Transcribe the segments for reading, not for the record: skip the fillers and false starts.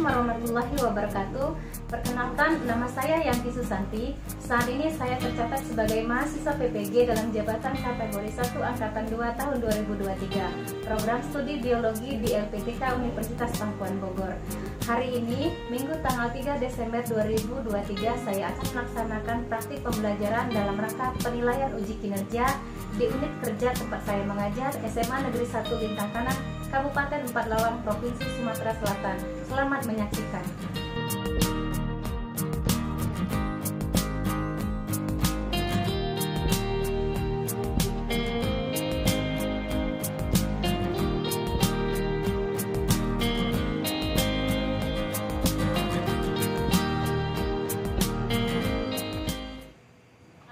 warahmatullahi wabarakatuh. Perkenalkan, nama saya Yanti Susanti. Saat ini saya tercatat sebagai mahasiswa PPG dalam jabatan kategori 1 Angkatan 2 tahun 2023, program studi biologi di LPTK Universitas Pakuan Bogor. Hari ini, Minggu tanggal 3 Desember 2023, saya akan melaksanakan praktik pembelajaran dalam rangka penilaian uji kinerja di unit kerja tempat saya mengajar SMA Negeri 1 Lintang Kanan, Kabupaten Empalawang, Provinsi Sumatera Selatan. Selamat menyaksikan.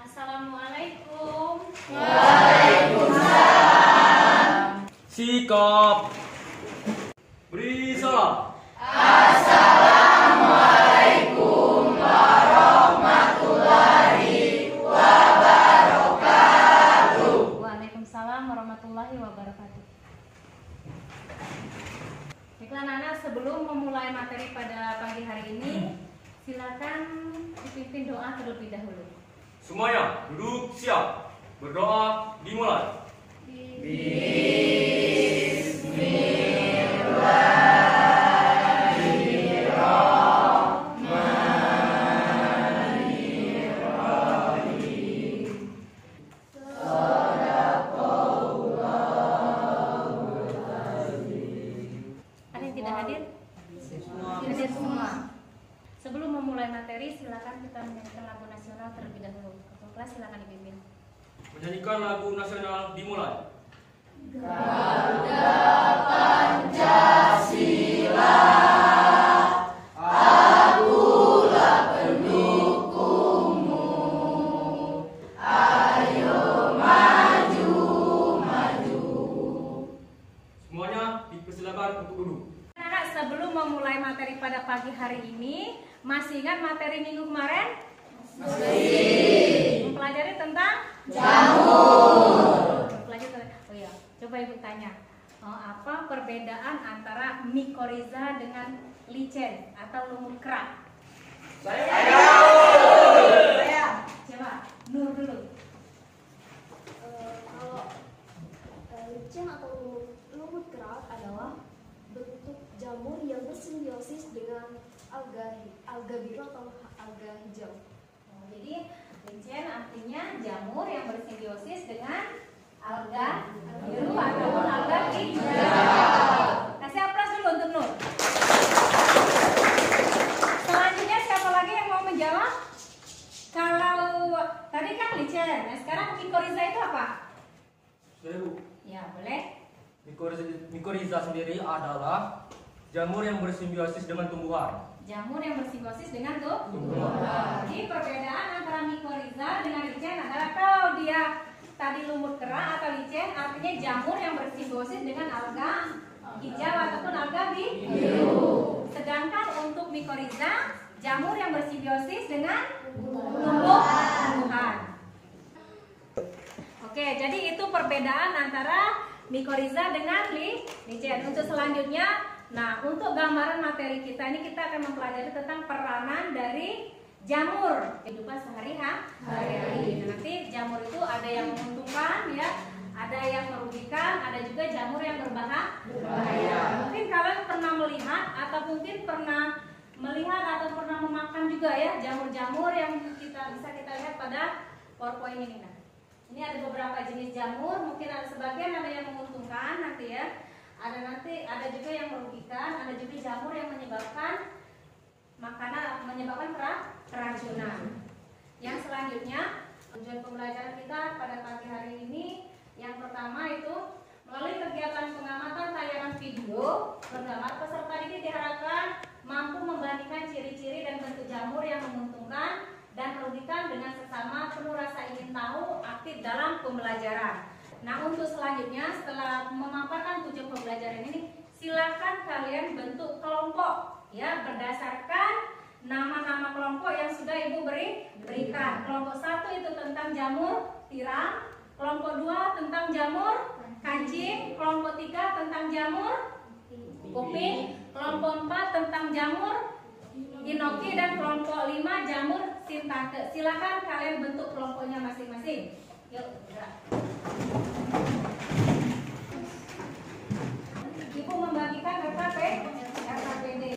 Assalamualaikum. Waalaikumsalam. Sikap. Beri salam. Assalamualaikum warahmatullahi wabarakatuh. Waalaikumsalam warahmatullahi wabarakatuh. Baiklah anak-anak, sebelum memulai materi pada pagi hari ini, silakan dipimpin doa terlebih dahulu. Semuanya duduk siap. Berdoa dimulai. Ada yang tidak hadir? Hadir semua. Sebelum memulai materi, silakan kita menyanyikan lagu nasional terlebih dahulu. Ketua kelas silakan dipimpin. Menyanyikan lagu nasional dimulai. Semuanya dipersilakan untuk duduk. Anak-anak, sebelum memulai materi pada pagi hari ini, masih ingat materi minggu kemarin? Masih. Mempelajari tentang jamur. Oh iya, coba ibu tanya, apa perbedaan antara mikoriza dengan licin atau lumut kerak? Coba Nur dulu. Kalau licin atau lumut kerak adalah bentuk jamur yang bersimbiosis dengan alga biru atau alga hijau. Jadi licin artinya jamur yang bersimbiosis dengan alga biru ataupun alga hijau. Kasih aplaus dulu untuk Nur. Selanjutnya siapa lagi yang mau menjawab? Kalau tadi kan licin, nah sekarang mikoriza itu apa? Sudah Bu. Ya boleh. Mikoriza sendiri adalah jamur yang bersimbiosis dengan tumbuhan. Jamur yang bersimbiosis dengan tumbuhan. Jadi perbedaan antara mikoriza dengan licin adalah kalau dia tadi lumut kerak atau licin, artinya jamur yang bersimbiosis dengan alga hijau ataupun alga biru. Sedangkan untuk mikoriza, jamur yang bersimbiosis dengan tumbuhan. Oke, jadi itu perbedaan antara mikoriza dengan licin. Untuk selanjutnya, nah untuk gambaran materi kita ini kita akan mempelajari tentang peranan dari jamur kehidupan sehari-hari. Nanti jamur itu ada yang menguntungkan ya, ada yang merugikan, ada juga jamur yang berbahaya. Mungkin kalian pernah melihat atau mungkin pernah melihat atau pernah memakan juga ya jamur-jamur yang bisa kita lihat pada PowerPoint ini. Nah, ini ada beberapa jenis jamur, mungkin ada sebagian ada yang menguntungkan nanti ya. Ada juga yang merugikan, ada juga jamur yang menyebabkan keracunan. Yang selanjutnya, tujuan pembelajaran kita pada pagi hari ini yang pertama itu melalui kegiatan pengamatan tayangan video bergambar, peserta didik diharapkan mampu membandingkan ciri-ciri dan bentuk jamur yang menguntungkan dan merugikan dengan sesama, penuh rasa ingin tahu, aktif dalam pembelajaran. Nah, untuk selanjutnya setelah memaparkan tujuan pembelajaran ini, silakan kalian bentuk kelompok ya berdasarkan nama-nama kelompok yang sudah Ibu berikan. Kelompok 1 itu tentang jamur tiram, kelompok 2 tentang jamur kancing, kelompok 3 tentang jamur kuping, kelompok 4 tentang jamur inoki dan kelompok 5 jamur sintake. Silakan kalian bentuk kelompoknya masing-masing. Yuk, gerak. Ibu membagikan RKPD.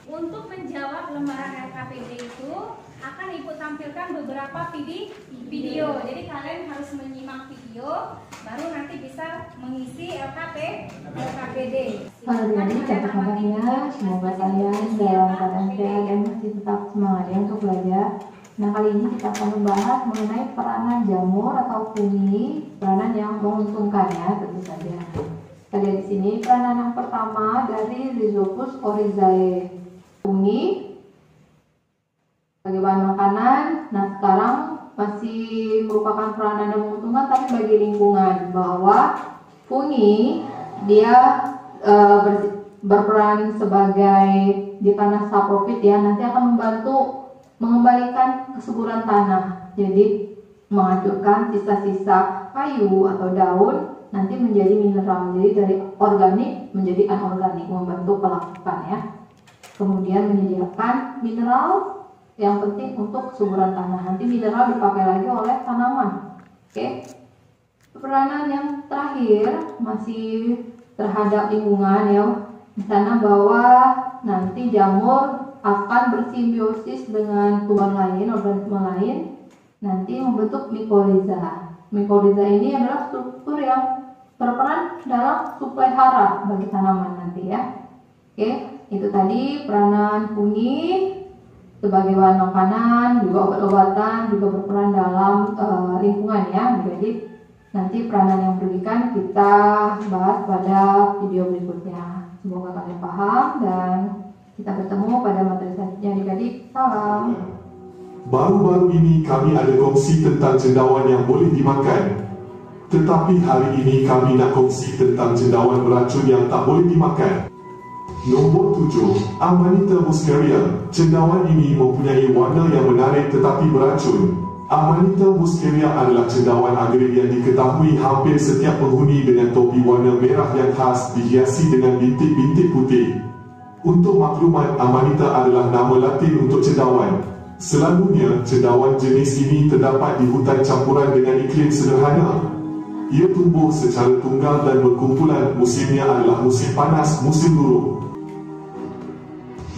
Untuk menjawab lembaran RKPD itu akan Ibu tampilkan beberapa video. Jadi kalian harus menyimak video, baru nanti bisa mengisi RKPD. Halo adik-adik, apa kabarnya? Semoga kalian dalam keadaan sehat dan masih tetap semangat ya untuk belajar. Nah, kali ini kita akan membahas mengenai peranan jamur atau fungi, peranan yang menguntungkan ya, tentu saja. Kita lihat di sini peranan yang pertama dari Rhizopus oryzae. Fungi sebagai bahan makanan. Nah, sekarang masih merupakan peranan yang menguntungkan tapi bagi lingkungan, bahwa fungi dia berperan sebagai di tanah saprofit ya, nanti akan membantu mengembalikan kesuburan tanah. Jadi menghancurkan sisa-sisa kayu atau daun nanti menjadi mineral. Jadi dari organik menjadi anorganik, membantu pelapukan ya. Kemudian menyediakan mineral yang penting untuk kesuburan tanah. Nanti mineral dipakai lagi oleh tanaman. Oke. Peranan yang terakhir masih terhadap lingkungan ya. Di sana bahwa nanti jamur akan bersimbiosis dengan tumbuhan lain, organisme lain, nanti membentuk mikoriza. Mikoriza ini adalah struktur yang berperan dalam suplai hara bagi tanaman nanti ya. Oke. Itu tadi peranan fungi sebagai bahan makanan, juga obat-obatan, juga berperan dalam lingkungan ya. Jadi nanti peranan yang merugikan kita bahas pada video berikutnya. Semoga kalian paham dan kita bertemu pada materi selanjutnya. Adik-adik, salam. Baru-baru ini kami ada kongsi tentang cendawan yang boleh dimakan. Tetapi hari ini kami nak kongsi tentang cendawan beracun yang tak boleh dimakan. Nombor 7, Amanita muscaria. Cendawan ini mempunyai warna yang menarik tetapi beracun. Amanita muscaria adalah cendawan agrik yang diketahui hampir setiap penghuni dengan topi warna merah yang khas dihiasi dengan bintik-bintik putih. Untuk maklumat, Amanita adalah nama Latin untuk cendawan. Selalunya, cendawan jenis ini terdapat di hutan campuran dengan iklim sederhana. Ia tumbuh secara tunggal dan berkumpulan. Musimnya adalah musim panas, musim buruk.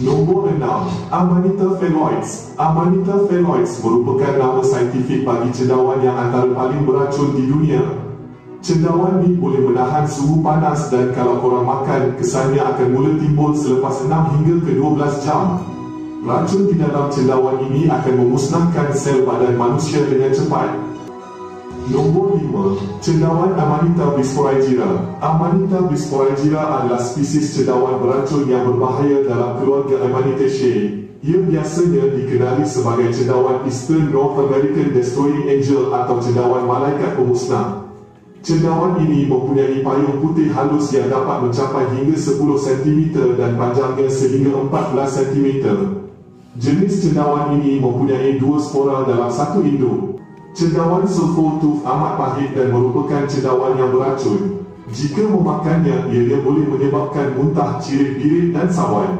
Nombor 6, Amanita phalloides. Amanita phalloides merupakan nama saintifik bagi cendawan yang antara paling beracun di dunia. Cendawan ini boleh menahan suhu panas dan kalau korang makan, kesannya akan mula timbul selepas 6 hingga ke 12 jam. Racun di dalam cendawan ini akan memusnahkan sel badan manusia dengan cepat. Nombor 5, cendawan Amanita bisporaegira. Amanita bisporaegira adalah spesies cendawan beracun yang berbahaya dalam keluarga Amanitaceae. Ia biasanya dikenali sebagai cendawan Eastern North American Destroying Angel atau cendawan malaikat pemusnah. Cendawan ini mempunyai payung putih halus yang dapat mencapai hingga 10 cm dan panjangnya sehingga 14 cm. Jenis cendawan ini mempunyai 2 spora dalam satu induk. Cendawan sulfur tooth amat pahit dan merupakan cendawan yang beracun. Jika memakannya, ia boleh menyebabkan muntah, cirit-birit dan sawan.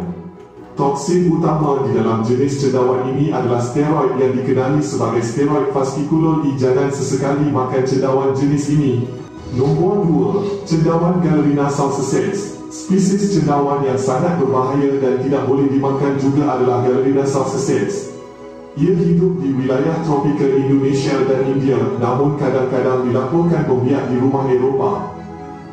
Toksin utama di dalam jenis cendawan ini adalah steroid yang dikenali sebagai steroid fasciculol E. Jangan sesekali makan cendawan jenis ini. Nombor 2, cendawan Galerina salsicens. Spesies cendawan yang sangat berbahaya dan tidak boleh dimakan juga adalah Galerina salsicens. Ia hidup di wilayah tropika Indonesia dan India, namun kadang-kadang dilaporkan membiak di rumah Eropah.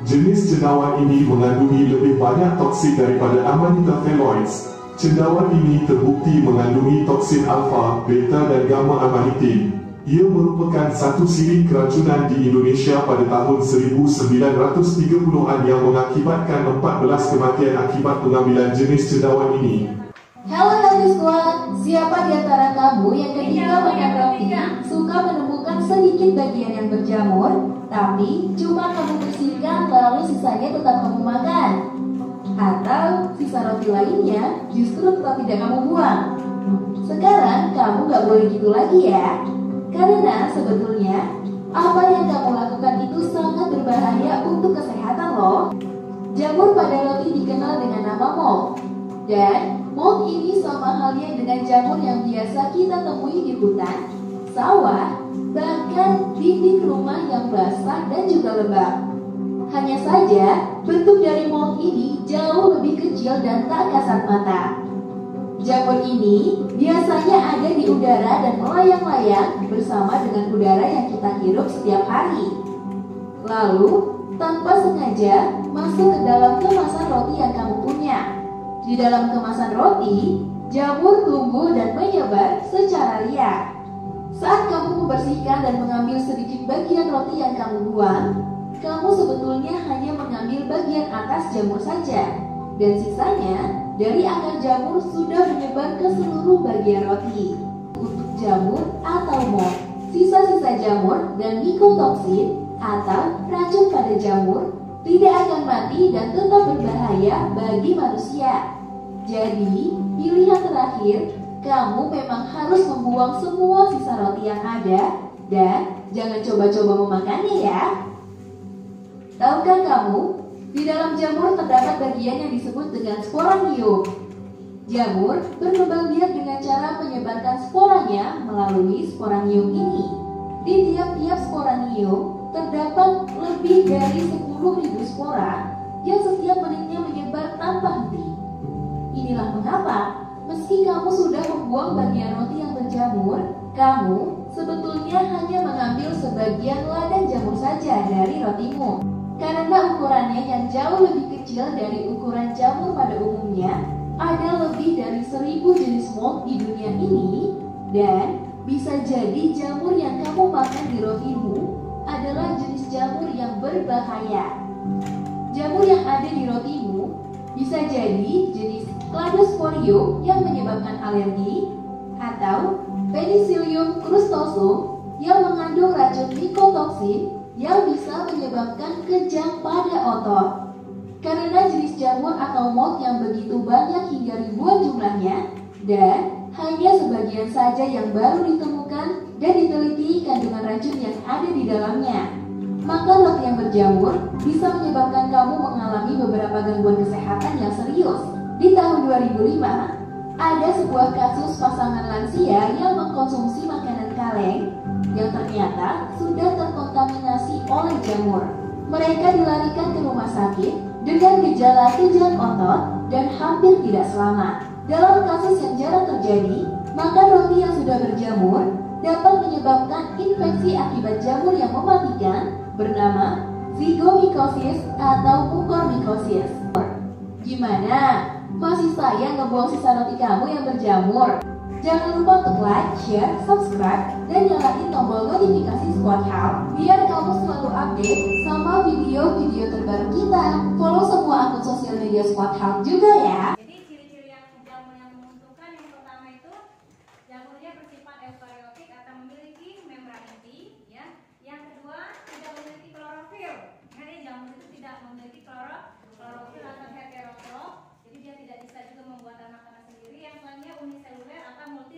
Jenis cendawan ini mengandungi lebih banyak toksin daripada Amanita phalloides. Cendawan ini terbukti mengandungi toksin alfa, beta dan gamma amanitin. Ia merupakan satu siri keracunan di Indonesia pada tahun 1930-an yang mengakibatkan 14 kematian akibat pengambilan jenis cendawan ini. Halo Happy Squad, siapa di antara kamu yang ketika makan roti suka menemukan sedikit bagian yang berjamur, tapi cuma kamu bersihkan lalu sisanya tetap kamu makan? Atau sisa roti lainnya justru tetap tidak kamu buang? Sekarang kamu gak boleh gitu lagi ya, karena sebetulnya Apa yang kamu lakukan itu sangat berbahaya untuk kesehatan loh. Jamur pada roti dikenal dengan nama mold. Dan mold ini sama halnya dengan jamur yang biasa kita temui di hutan, sawah, bahkan dinding rumah yang basah dan juga lembab. Hanya saja, bentuk dari mold ini jauh lebih kecil dan tak kasat mata. Jamur ini biasanya ada di udara dan melayang-layang bersama dengan udara yang kita hirup setiap hari. Lalu, tanpa sengaja masuk ke dalam kemasan roti yang kamu punya. Di dalam kemasan roti, jamur tumbuh dan menyebar secara liar. Saat kamu membersihkan dan mengambil sedikit bagian roti yang kamu buang, kamu sebetulnya hanya mengambil bagian atas jamur saja, dan sisanya dari akar jamur sudah menyebar ke seluruh bagian roti. Untuk jamur atau mold, sisa-sisa jamur dan mikotoksin atau racun pada jamur tidak akan mati dan tetap berbahaya bagi manusia. Jadi, pilihan terakhir, kamu memang harus membuang semua sisa roti yang ada dan jangan coba-coba memakannya ya. Tahukah kamu, di dalam jamur terdapat bagian yang disebut dengan sporanium. Jamur berkembang biak dengan cara menyebarkan sporanya melalui sporanium ini. Di tiap-tiap sporanium terdapat lebih dari 10.000 spora yang setiap menitnya menyebar tanpa henti. Inilah mengapa, meski kamu sudah membuang bagian roti yang berjamur, kamu sebetulnya hanya mengambil sebagian ladang jamur saja dari rotimu. Karena ukurannya yang jauh lebih kecil dari ukuran jamur pada umumnya, ada lebih dari 1.000 jenis mold di dunia ini, dan bisa jadi jamur yang kamu makan di rotimu adalah jenis jamur yang berbahaya. Jamur yang ada di rotimu bisa jadi jenis Cladosporium yang menyebabkan alergi, atau Penicillium crustosum yang mengandung racun mikotoksin yang bisa menyebabkan kejang pada otot. Karena jenis jamur atau mold yang begitu banyak hingga ribuan jumlahnya, dan hanya sebagian saja yang baru ditemukan dan diteliti kandungan racun yang ada di dalamnya, maka roti yang berjamur bisa menyebabkan kamu mengalami beberapa gangguan kesehatan yang serius. Di tahun 2005, ada sebuah kasus pasangan lansia yang mengkonsumsi makanan kaleng yang ternyata sudah terkontaminasi oleh jamur. Mereka dilarikan ke rumah sakit dengan gejala kejang otot dan hampir tidak selamat. Dalam kasus yang jarang terjadi, makan roti yang sudah berjamur dapat menyebabkan infeksi akibat jamur yang mematikan bernama zygomycosis atau mucormycosis. Gimana? Masih sayang ngebuang sisa roti kamu yang berjamur? Jangan lupa untuk like, share, subscribe, dan nyalain tombol notifikasi Squad Health biar kamu selalu update sama video-video terbaru kita. Follow semua akun sosial media Squad Health juga ya. Jadi ciri-ciri yang jamur yang menguntungkan yang pertama itu jamurnya bersifat eukariotik atau memiliki membran inti, ya. Yang kedua tidak memiliki klorofil. Karena jamur itu tidak memiliki klorofil atau heterotrof, jadi dia tidak bisa juga membuat makanan sendiri. Yang selanjutnya uniseluler atau multiseluler.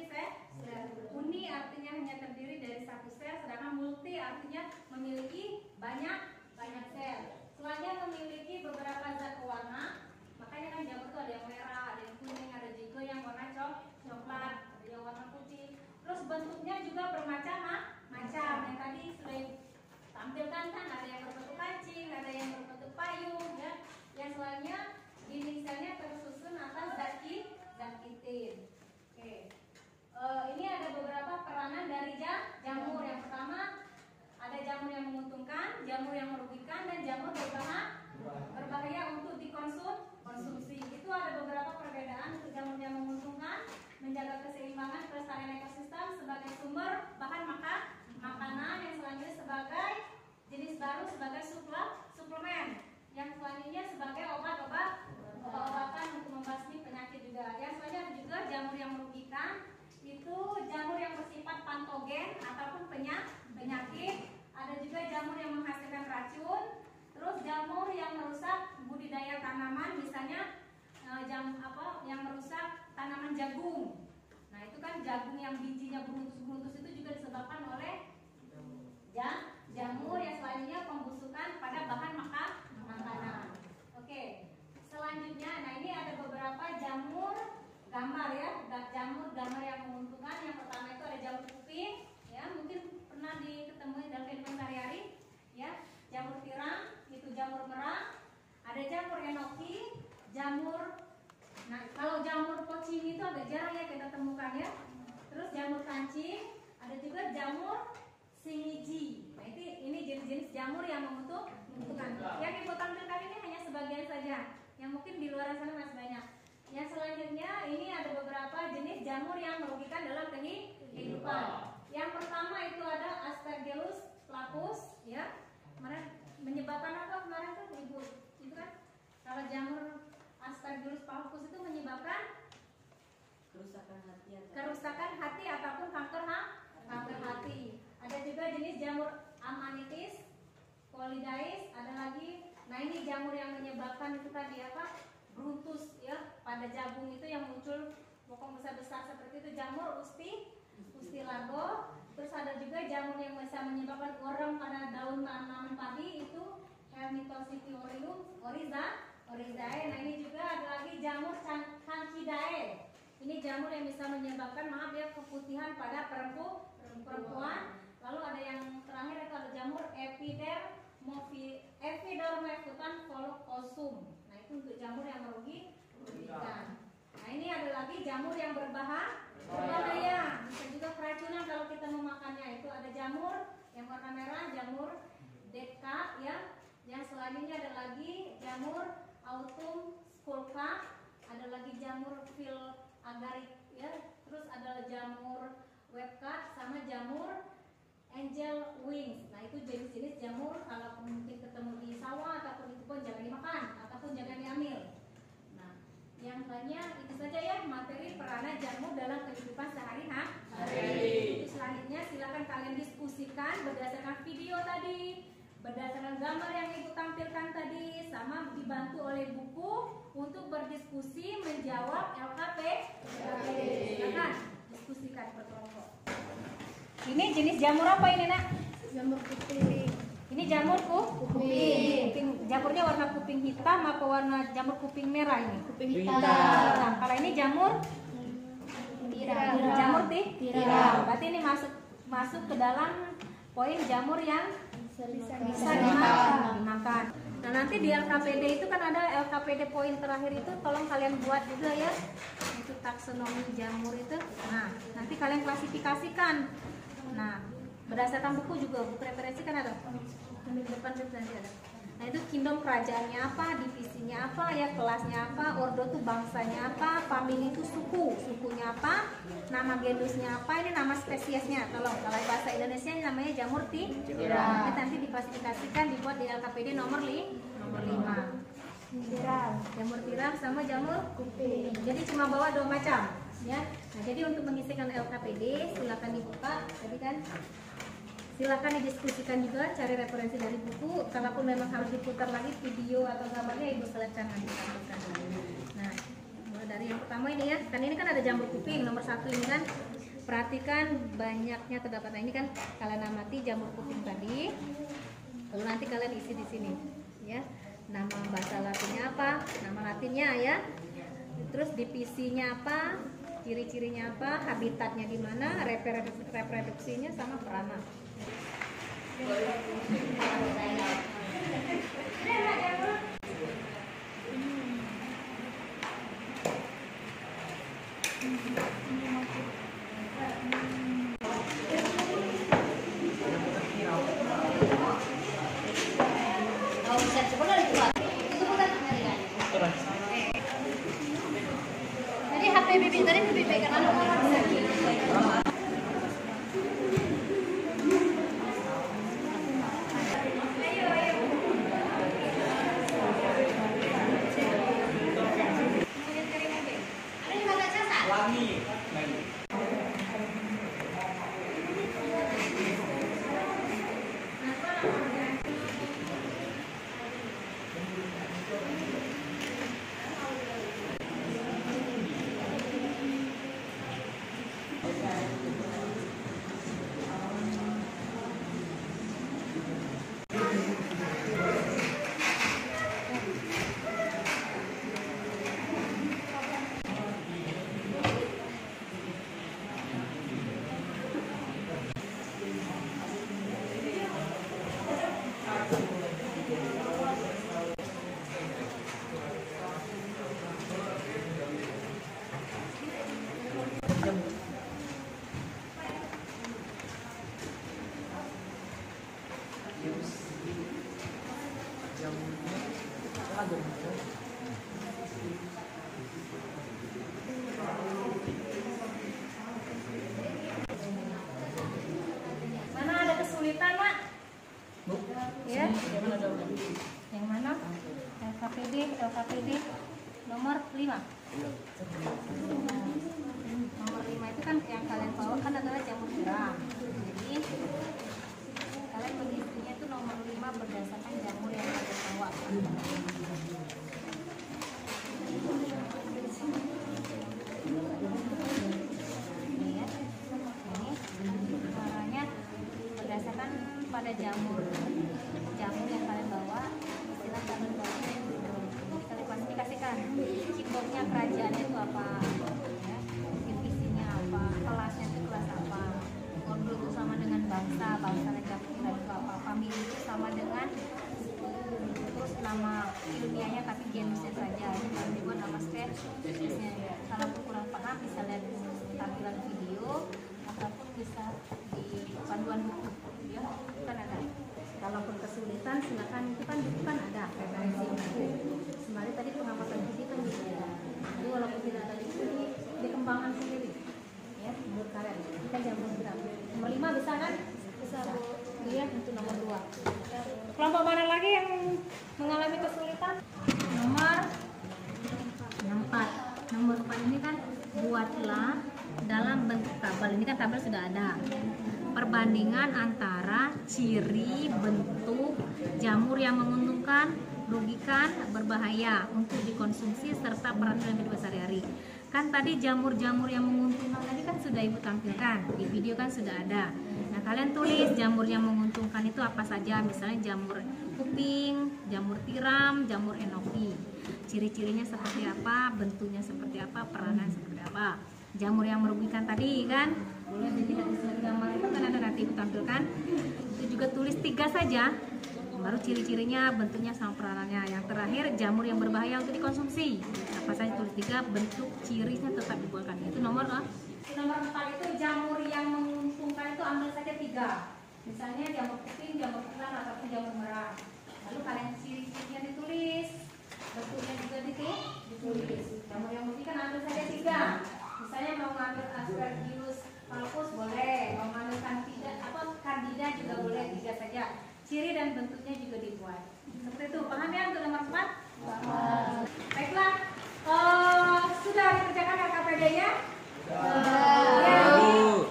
Uni artinya hanya terdiri dari satu sel, sedangkan multi artinya memiliki banyak sel. Selanjutnya memiliki beberapa zat pewarna. Makanya kan jamur itu ada yang merah, ada yang kuning, ada juga yang warna coklat, ada yang warna putih. Terus bentuknya juga bermacam-macam. Yang tadi sudah tampilkan kan, ada yang berbentuk kancing, ada yang berbentuk payung, ya. Yang selanjutnya dinding selnya tersusun atas zat kitin. Oke. Ini ada beberapa peranan dari jamur. Yang pertama ada jamur yang menguntungkan, jamur yang merugikan, dan jamur berbahaya untuk dikonsumsi. Itu ada beberapa perbedaan. Untuk jamur yang menguntungkan, menjaga keseimbangan kelestarian ekosistem sebagai sumber bahan makanan. Yang selanjutnya sebagai jenis baru sebagai suplemen. Yang selanjutnya sebagai obat-obatan untuk membasmi penyakit juga. Yang selanjutnya ada juga jamur yang merugikan. Itu jamur yang bersifat patogen ataupun penyakit. Ada juga jamur yang menghasilkan racun. Terus jamur yang merusak budidaya tanaman, misalnya yang merusak tanaman jagung. Nah itu kan jagung yang bijinya beruntus itu juga disebabkan oleh agak jarang ya kita temukan ya. Terus jamur kancing, ada juga jamur singiji. Nah ini jenis-jenis jamur yang membutuhkan. Yang ibu tampilkan ini hanya sebagian saja, yang mungkin di luar sana masih banyak. Yang selanjutnya ini ada beberapa jenis jamur yang merugikan dalam kehidupan. Yang pertama itu ada Aspergillus flavus, ya. Kemarin menyebabkan apa kemarin tuh ibu? Itu kan kalau jamur Aspergillus flavus itu menyebabkan kerusakan hati ataupun kanker hati. Ada juga jenis jamur Amanithis colidae, ada lagi. Nah ini jamur yang menyebabkan itu tadi apa? Brutus ya, pada jagung itu yang muncul pokok besar-besar seperti itu, jamur Ustilago. Terus ada juga jamur yang bisa menyebabkan orang pada daun tanaman padi, itu Hermitositiorium orizae. Nah ini juga ada lagi jamur Canchidae. Ini jamur yang bisa menyebabkan keputihan pada perempuan. Lalu ada yang terakhir itu ada jamur Epidermophyton voluptuosum. Nah itu untuk jamur yang merugikan. Nah ini ada lagi jamur yang berbahaya, bisa juga keracunan kalau kita memakannya. Itu ada jamur yang warna merah, jamur Deca ya. Yang selanjutnya ada lagi jamur Autumn sculca, ada lagi jamur Phil agaric ya. Terus ada jamur webcat sama jamur angel wings. Nah itu jenis-jenis jamur, kalau mungkin ketemu di sawah ataupun itu pun jangan dimakan ataupun jangan diambil. Nah yang lainnya itu saja ya materi peranan jamur dalam kehidupan sehari-hari. Selanjutnya silakan kalian diskusikan berdasarkan video tadi, berdasarkan gambar yang ibu tampilkan tadi, sama dibantu oleh buku untuk berdiskusi menjawab LKP. Silakan diskusikan berkelompok. Ini jenis jamur apa ini nak? Jamur kuping. Ini jamur kuping. Jamurnya warna kuping hitam apa warna jamur kuping merah ini? Kuping hitam. Nah, kalau ini jamur Tiram. jamur tiram. Berarti ini masuk ke dalam poin jamur yang bisa dimakan. Nah nanti di LKPD itu kan ada LKPD poin terakhir itu, tolong kalian buat juga ya. Itu taksonomi jamur itu. Nah nanti kalian klasifikasikan. Nah berdasarkan buku juga, buku referensi kan ada. Di depan itu nanti ada. Nah itu kingdom kerajaannya apa, divisinya apa, ya kelasnya apa, ordo itu bangsanya apa, famili itu sukunya apa, nama genusnya apa, ini nama spesiesnya. Tolong kalau bahasa Indonesia ini namanya jamur tiram. Nanti diklasifikasikan, dibuat di LKPD nomor 5. Jamur tiram sama jamur kuping. Jadi cuma bawa 2 macam ya. Nah jadi untuk mengisikan LKPD silakan dibuka tadi kan. Silakan didiskusikan juga, cari referensi dari buku. Kalaupun memang harus diputar lagi video atau gambarnya, ibu selesaikan nanti. Nah, mulai dari yang pertama ini ya, kan ini kan ada jamur kuping nomor 1 ini kan. Perhatikan banyaknya terdapat. Nah ini kan kalian amati jamur kuping tadi. Lalu nanti kalian isi di sini, ya. Nama bahasa Latinnya apa? Nama Latinnya ya. Terus divisinya apa? Ciri-cirinya apa? Habitatnya di mana? Reproduksinya sama peranan. Jadi HP bibi tadi lebih baik kan? Wangi. Mana ada kesulitan, Mak? Ya. Yang mana? LKPD nomor 5. Nomor 5 itu kan yang kalian bawa kan adalah jamur tiram. Jadi kalian mengisinya itu nomor 5 berdasarkan jamur yang kalian bawa. Ini ya. Ini warnanya berdasarkan pada jamur yang kalian bawa. Istilah kalian bawa bisa diklasifikasikan. Ciptanya kerajaannya itu apa? Ya. Isinya apa? Kelasnya itu kelas apa? Ordo itu sama dengan bangsa jamur itu apa? Famili itu sama dengan terus nama ilmiahnya tapi genusnya saja. Ini baru dibuat nama spesiesnya. Kalau kurang paham bisa lihat tampilan video ataupun bisa di panduan buku ya kan ada. Kalaupun kesulitan silakan, itu kan buku kan ada referensi buku. Sembari tadi pengamatan gizi kan juga ada. Jadi walaupun tidak ada buku dikembangkan sendiri ya menurut kalian. Kita jamur tiram. Nomor 5 bisa kan? Bisa Bu. Iya, itu nomor 2. Kelompok mana lagi yang mengalami kesulitan? Nomor 4. Nomor 4 ini kan buatlah dalam bentuk tabel. Ini kan tabel sudah ada. Perbandingan antara ciri bentuk jamur yang menguntungkan, merugikan, berbahaya untuk dikonsumsi serta peran dalam hidup sehari-hari. Kan tadi jamur-jamur yang menguntungkan tadi kan sudah Ibu tampilkan di video kan sudah ada. Nah kalian tulis jamur yang menguntungkan itu apa saja, misalnya jamur kuping, jamur tiram, jamur enoki. Ciri-cirinya seperti apa, bentuknya seperti apa, peranan seperti apa. Jamur yang merugikan tadi kan boleh dilihat di slide gambar itu kan ada nanti Ibu tampilkan. Itu juga tulis 3 saja, baru ciri-cirinya, bentuknya sama peranannya. Yang terakhir jamur yang berbahaya untuk dikonsumsi. Apa saja tulis 3, bentuk cirinya tetap dibuatkan. Itu nomor 4 itu jamur yang menguntungkan itu ambil saja 3. Misalnya jamur kuping, jamur tiram ataupun jamur merah. Lalu kalian ciri-cirinya ditulis, bentuknya juga ditulis. Jamur yang merugikan ambil saja 3. Misalnya mau ngambil Aspergillus palpus boleh, mau ngambil candida juga boleh, 3 saja. Ciri dan bentuknya juga dibuat. Seperti itu, paham ya untuk nomor 4? Paham. Baiklah, sudah dikerjakan LKPD-nya? Ya,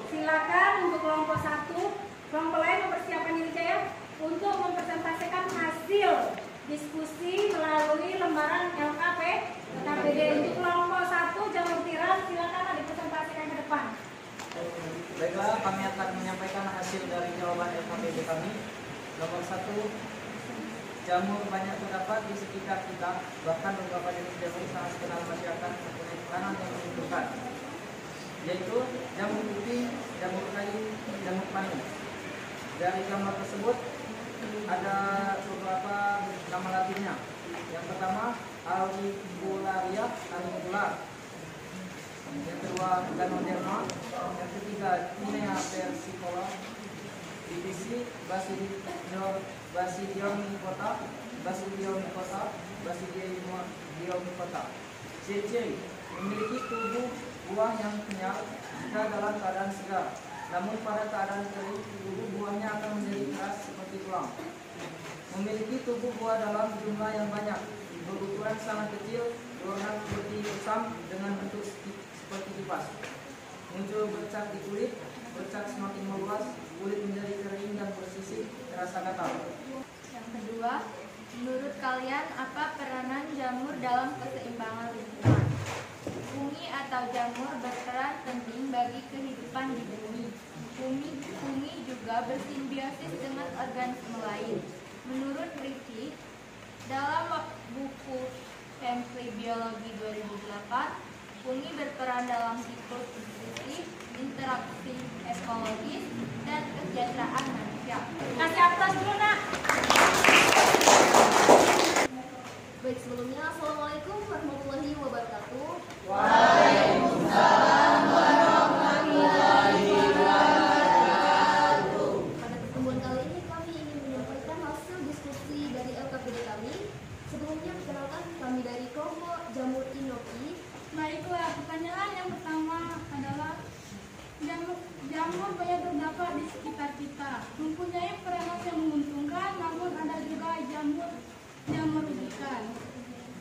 silakan untuk kelompok 1. Kelompok lain mempersiapkan diri saya untuk mempresentasikan hasil diskusi melalui lembaran LKPD. Untuk kelompok 1 jamur tiram silakan dipresentasikan ke depan. Baiklah, kami akan menyampaikan hasil dari jawaban LKPD kami. Nomor 1, jamur banyak terdapat di sekitar kita, bahkan beberapa jenis jamur sangat dikenal masyarakat mempunyai peranan yang menentukan, yaitu jamur kuping, jamur kayu, jamur pani. Dari gambar tersebut ada beberapa nama latinnya. Yang pertama Auricularia auricular, yang kedua Ganoderma, yang ketiga Tinea versicolor, divisi Basidiomycota, ciri-ciri memiliki tubuh buah yang kenyal jika dalam keadaan segar, namun pada keadaan kering tubuh buahnya akan menjadi keras seperti tulang. Memiliki tubuh buah dalam jumlah yang banyak, berukuran sangat kecil, berwarna putih kusam dengan bentuk seperti kipas. Muncul bercak di kulit, bercak semakin meluas, kulit menjadi kering dan bersisik, terasa gatal. Yang kedua, menurut kalian apa peranan jamur dalam keseimbangan lingkungan? Fungi atau jamur berperan penting bagi kehidupan di bumi. Fungi juga bersimbiosis dengan organisme lain. Menurut Ricci, dalam buku Sampling Biologi 2008, fungi berperan dalam siklus nutrisi, interaksi ekologis, dan kesejahteraan manusia. Kasih aplaus dulu, Nak. Baik, sebelumnya Assalamualaikum warahmatullahi wabarakatuh. Waalaikumsalam warahmatullahi wabarakatuh. Pada pertemuan kali ini kami ingin menyampaikan hasil diskusi dari LKPD kami. Sebelumnya perkenalkan sekitar kita. Mempunyai peranan yang menguntungkan, namun ada juga jamur yang merugikan.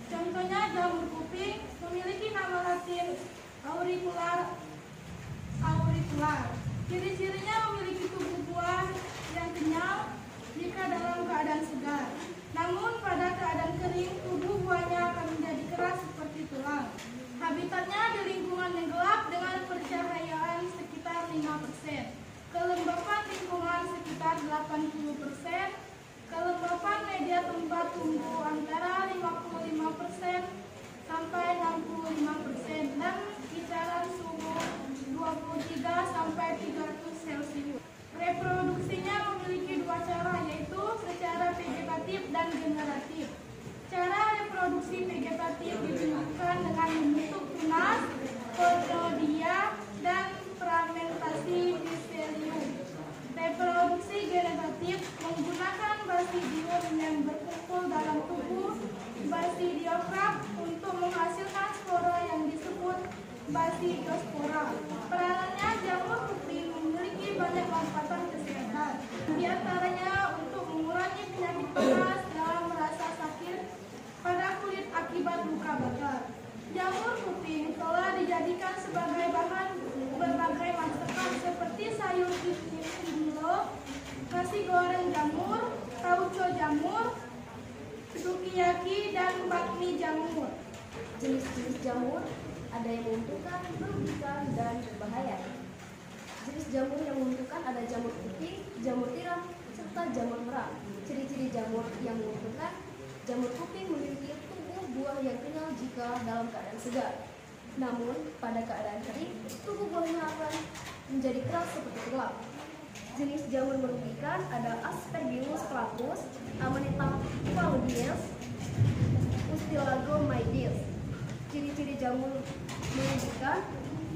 Contohnya jamur kuping memiliki nama latin auricular. Ciri-cirinya memiliki tubuh buah yang kenyal jika dalam keadaan segar. Namun pada keadaan kering, tubuh buahnya akan menjadi keras seperti tulang. Habitatnya di lingkungan yang gelap dengan pencahayaan sekitar 5%. Kelembapan lingkungan sekitar 80%. Kelembapan media tempat tumbuh antara 55% sampai 65% dan kisaran suhu 23 sampai 300 Celcius. Reproduksinya memiliki dua cara, yaitu secara vegetatif dan generatif. Cara reproduksi vegetatif dilakukan dengan membentuk tunas, kododia, dan fragmentasi miselium. Reproduksi generatif menggunakan basidium yang berkumpul dalam tubuh basidiofrag untuk menghasilkan spora yang disebut basidiospora. Peranannya jamur kuping memiliki banyak manfaat kesehatan. Di antaranya untuk mengurangi penyakit panas dalam merasa sakit pada kulit akibat luka bakar. Jamur kuping telah dijadikan sebagai bahan berbagai masakan seperti sayur timbilo, nasi goreng jamur, tauco jamur, sukiyaki, dan bakmi jamur. Jenis-jenis jamur ada yang menguntungkan, merugikan, dan berbahaya. Jenis jamur yang menguntungkan ada jamur kuping, jamur tiram, serta jamur merah. Ciri-ciri jamur yang menguntungkan: jamur kuping memiliki tubuh buah yang kenyal jika dalam keadaan segar. Namun pada keadaan kering, tubuh buahnya akan menjadi keras seperti tulang. Jenis jamur merugikan ada Aspergillus flavus, Amanita phalloides, Ustilagomydes. Ciri-ciri jamur merugikan: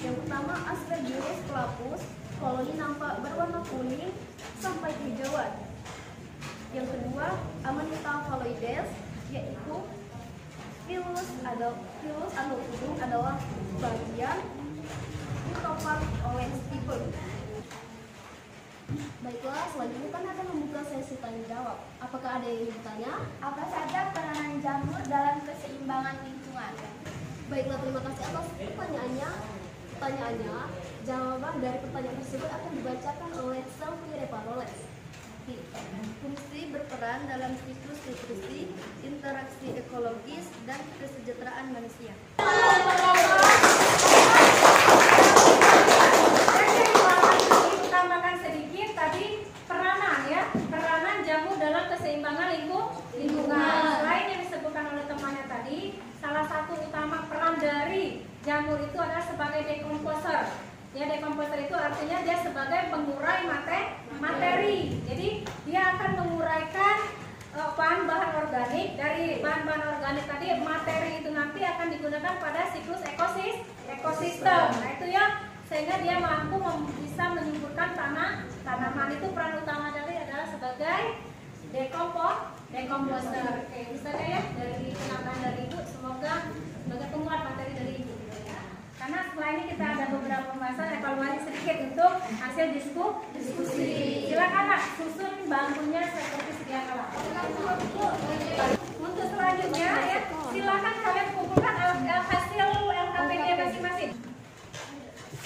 yang pertama Aspergillus flavus, koloni nampak berwarna kuning sampai kehijauan. Yang kedua Amanita phalloides, yaitu filus atau tudung adalah bagian ditopang oleh stipel. Baiklah, selanjutnya kan akan membuka sesi tanya jawab. Apakah ada yang ingin bertanya? Apa saja peranan jamur dalam keseimbangan lingkungan? Baiklah, terima kasih atas pertanyaannya. Jawaban dari pertanyaan tersebut akan dibacakan oleh Sylvie Paroles. Fungsi berperan dalam siklus nutrisi, interaksi ekologis, dan kesejahteraan manusia. Tambahkan sedikit tadi peranan ya, peranan jamur dalam keseimbangan lingkungan. Selain yang disebutkan oleh temannya tadi, salah satu utama peran dari jamur itu adalah sebagai dekomposer. Ya, dekomposer itu artinya dia sebagai pengurai materi. Jadi dia akan menguraikan bahan-bahan organik. Dari bahan-bahan organik tadi, materi itu nanti akan digunakan pada siklus ekosistem. Nah itu ya, sehingga dia mampu bisa menyuburkan tanaman. Itu peran utama dari adalah sebagai dekomposer. Oke, bisa ya dari penambahan dari Ibu, semoga sebagai penguat materi dari Ibu. Karena setelah ini kita ada beberapa pembahasan evaluasi sedikit untuk hasil diskusi. Silakan Pak, susun bangkunya seperti sedia kala. Untuk selanjutnya ya, silakan kalian kumpulkan hasil LKPD masing-masing.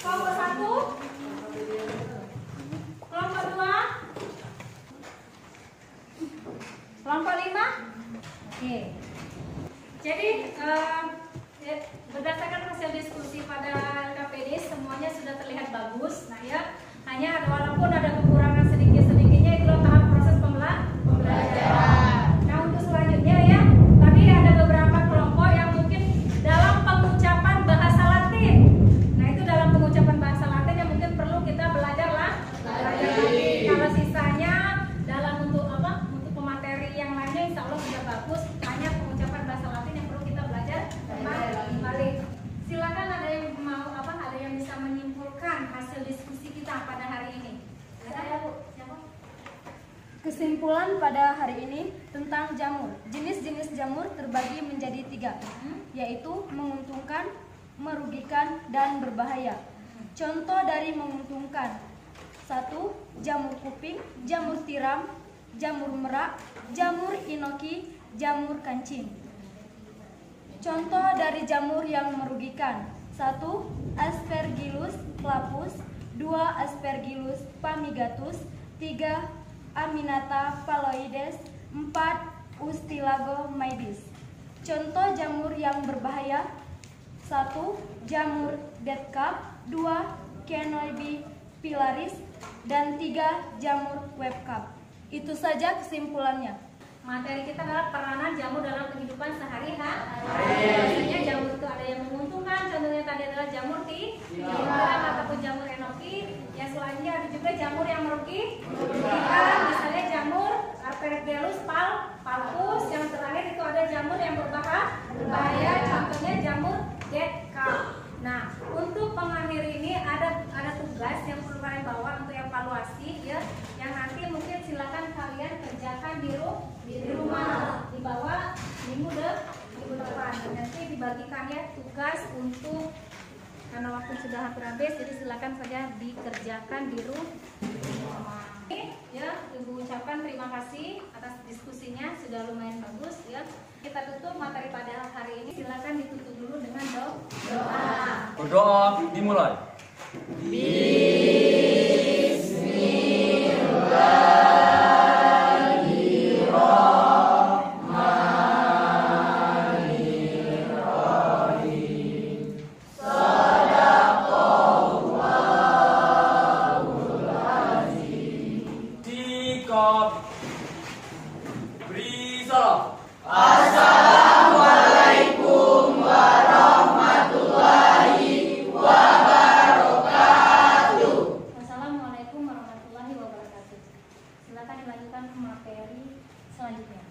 Kelompok 1, kelompok 2, kelompok 5. Oke. Jadi berdasarkan hasil diskusi pada LKPD semuanya sudah terlihat bagus. Nah ya, hanya walaupun ada kekurangan sedikit-sedikitnya, itu tahap proses pembelajaran. Nah untuk selanjutnya ya, tadi ada beberapa kelompok yang mungkin dalam pengucapan bahasa Latin. Nah itu dalam pengucapan bahasa Latin yang mungkin perlu kita belajar lagi. Kalau sisanya dalam untuk pemateri yang lainnya insya Allah sudah bagus. Hanya pengucapan bahasa Latin yang perlu kita belajar kembali. Silakan ada yang mau ada yang bisa menyimpulkan hasil diskusi kita pada hari ini. Saya Bu, siapa? Kesimpulan pada hari ini tentang jamur. Jenis-jenis jamur terbagi menjadi 3, yaitu menguntungkan, merugikan, dan berbahaya. Contoh dari menguntungkan: 1. Jamur kuping, jamur tiram, jamur merak, jamur inoki, jamur kancing. Contoh dari jamur yang merugikan: 1. Aspergillus flavus, 2. Aspergillus fumigatus, 3. Aminata phalloides, 4. Ustilago maydis. Contoh jamur yang berbahaya: 1. Jamur dead cap, 2. Canoibi pilaris, dan 3. Jamur web cap. Itu saja kesimpulannya. Materi kita adalah peranan jamur dalam kehidupan sehari-hari. Biasanya jamur itu ada yang menguntungkan, contohnya tadi adalah jamur tiram ataupun jamur enoki. Yang selanjutnya ada juga jamur yang merugikan, misalnya jamur Aspergillus palpus. Yang terakhir itu ada jamur yang berbahaya, contohnya jamur dead cap. Nah, untuk pengakhir ini ada tugas yang perlu kalian bawa untuk evaluasi ya. Yang nanti mungkin silakan kalian kerjakan di rumah, dibawa minggu depan. Nanti dibagikan ya tugas untuk, karena waktu sudah hampir habis, jadi silakan saja dikerjakan di rumah. Ya, Ibu ucapkan terima kasih atas diskusinya, sudah lumayan bagus ya. Kita tutup materi pada hari ini. Silakan ditutup dulu dengan doa. Berdoa dimulai. Beri salam. Assalamualaikum warahmatullahi wabarakatuh. Wassalamualaikum warahmatullahi wabarakatuh. Silakan dilanjutkan ke materi selanjutnya.